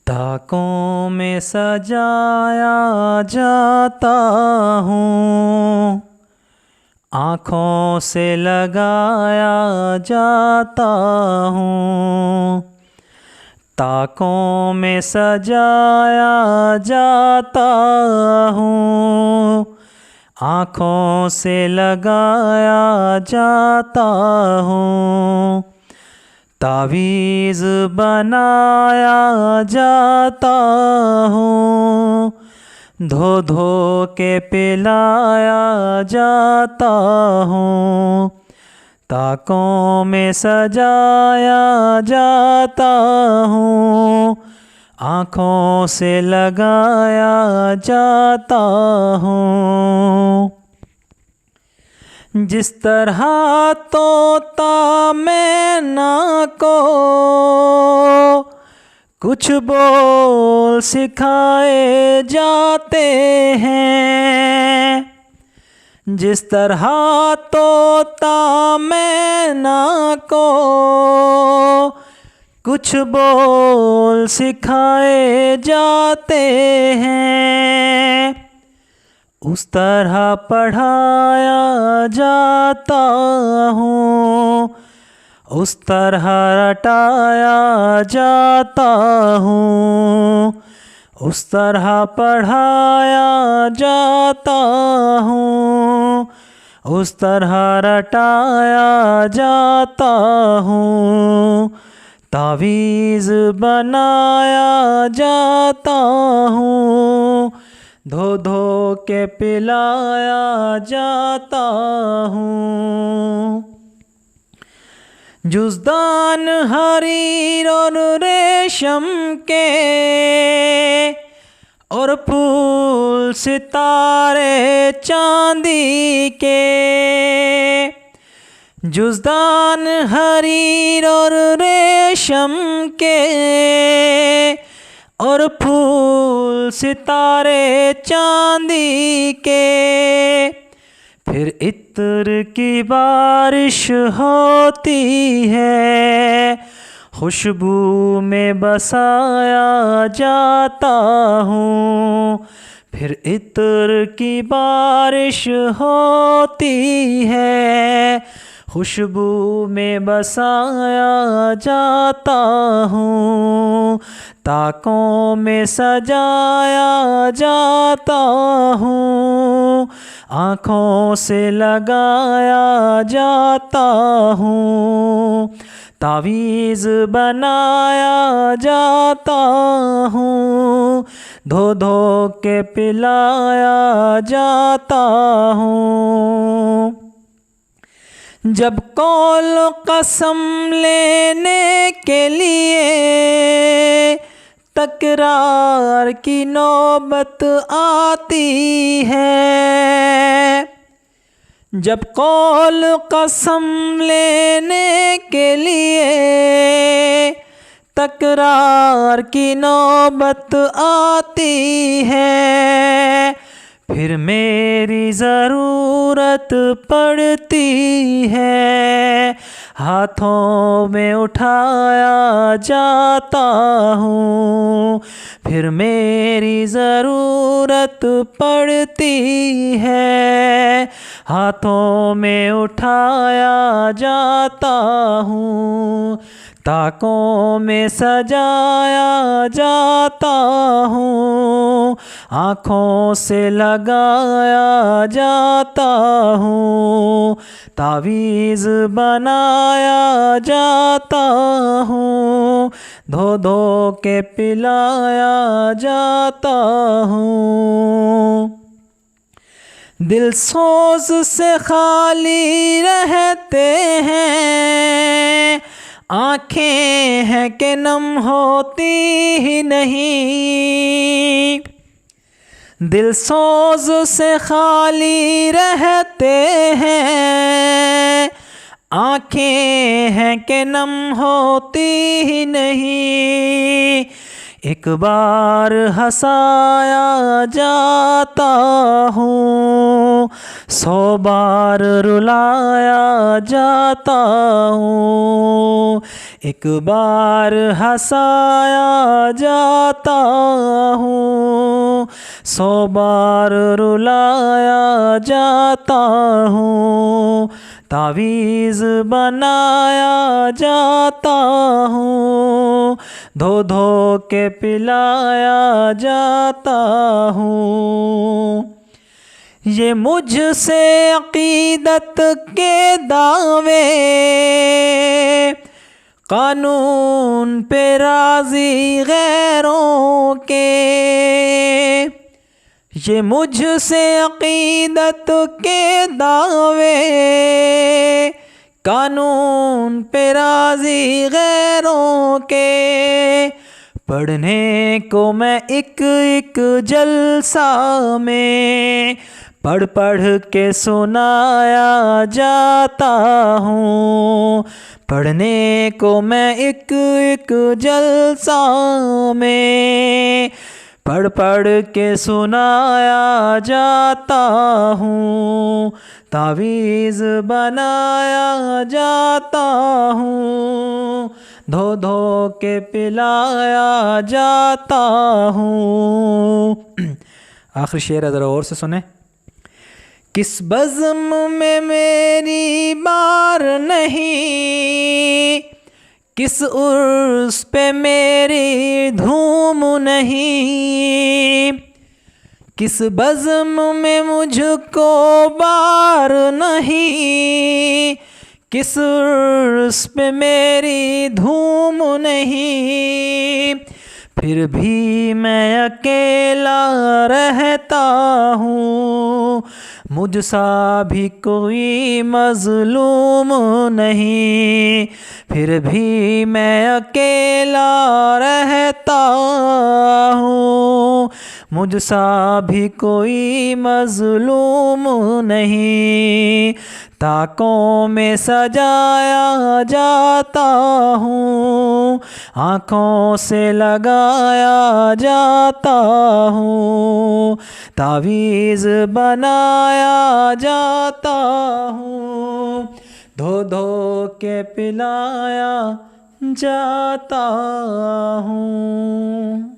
ताकों में सजाया जाता हूँ, आँखों से लगाया जाता हूँ। ताकों में सजाया जाता हूँ, आँखों से लगाया जाता हूँ। तावीज़ बनाया जाता हूँ, धो धो के पिलाया जाता हूँ। ताकों में सजाया जाता हूँ, आँखों से लगाया जाता हूँ। जिस तरह तोता मैना को कुछ बोल सिखाए जाते हैं, जिस तरह तोता मैना को कुछ बोल सिखाए जाते हैं, उस तरह पढ़ाया जाता हूँ, उस तरह रटाया जाता हूँ, उस तरह पढ़ाया जाता हूँ, उस तरह रटाया जाता हूँ। तावीज़ बनाया जाता हूँ, धो धो के पिलाया जाता हूँ। जुज़दान हरीर और रेशम के और फूल सितारे चांदी के, जुज़दान हरीर और रेशम के और फूल सितारे चांदी के, फिर इत्र की बारिश होती है, खुशबू में बसाया जाता हूँ। फिर इत्र की बारिश होती है, खुशबू में बसाया जाता हूँ। ताकों में सजाया जाता हूँ, आँखों से लगाया जाता हूँ। तावीज़ बनाया जाता हूँ, धो धो के पिलाया जाता हूँ। जब कौल कसम लेने के लिए तकरार की नौबत आती है, जब कौल कसम लेने के लिए तकरार की नौबत आती है, फिर मेरी ज़रूरत पड़ती है, हाथों में उठाया जाता हूँ। फिर मेरी ज़रूरत पड़ती है, हाथों में उठाया जाता हूँ। ताकों में सजाया जाता हूँ, आँखों से लगाया जाता हूँ। तावीज़ बनाया जाता हूँ, धो धो के पिलाया जाता हूँ। दिल सोज से खाली रहते हैं, आँखें हैं कि नम होती ही नहीं। दिल सोज से खाली रहते हैं, आँखें हैं कि नम होती ही नहीं। एक बार हंसाया जाता हूँ, 100 बार रुलाया जाता हूँ। एक बार हंसाया जाता हूँ, 100 बार रुलाया जाता हूँ, तावीज़ बनाया जाता हूँ, धो धो के पिलाया जाता हूँ। ये मुझसे अक़ीदत के दावे कानून पे राज़ी गैरों के, ये मुझसे अक़ीदत के दावे कानून पे राज़ी गैरों के। पढ़ने को मैं एक एक जलसा में पढ़ पढ़ के सुनाया जाता हूँ, पढ़ने को मैं एक एक जलसा में पढ़ पढ़ के सुनाया जाता हूँ, तावीज़ बनाया जाता हूँ, धो धो के पिलाया जाता हूँ। आखिरी शेर ज़रा और से सुने। किस बज़्म में मेरी बार नहीं, किस उर्स पे मेरी धूम नहीं, किस बज़्म में मुझको बार नहीं, किस उर्स पे मेरी धूम नहीं, फिर भी मैं अकेला रहता हूँ, मुझसा भी कोई मज़लूम नहीं, फिर भी मैं अकेला रहता हूँ, मुझसा भी कोई मज़लूम नहीं, ताकों में सजाया जाता हूँ, आँखों से लगाया जाता हूँ, तावीज़ बनाया जाता हूँ, धो धो के पिलाया जाता हूँ।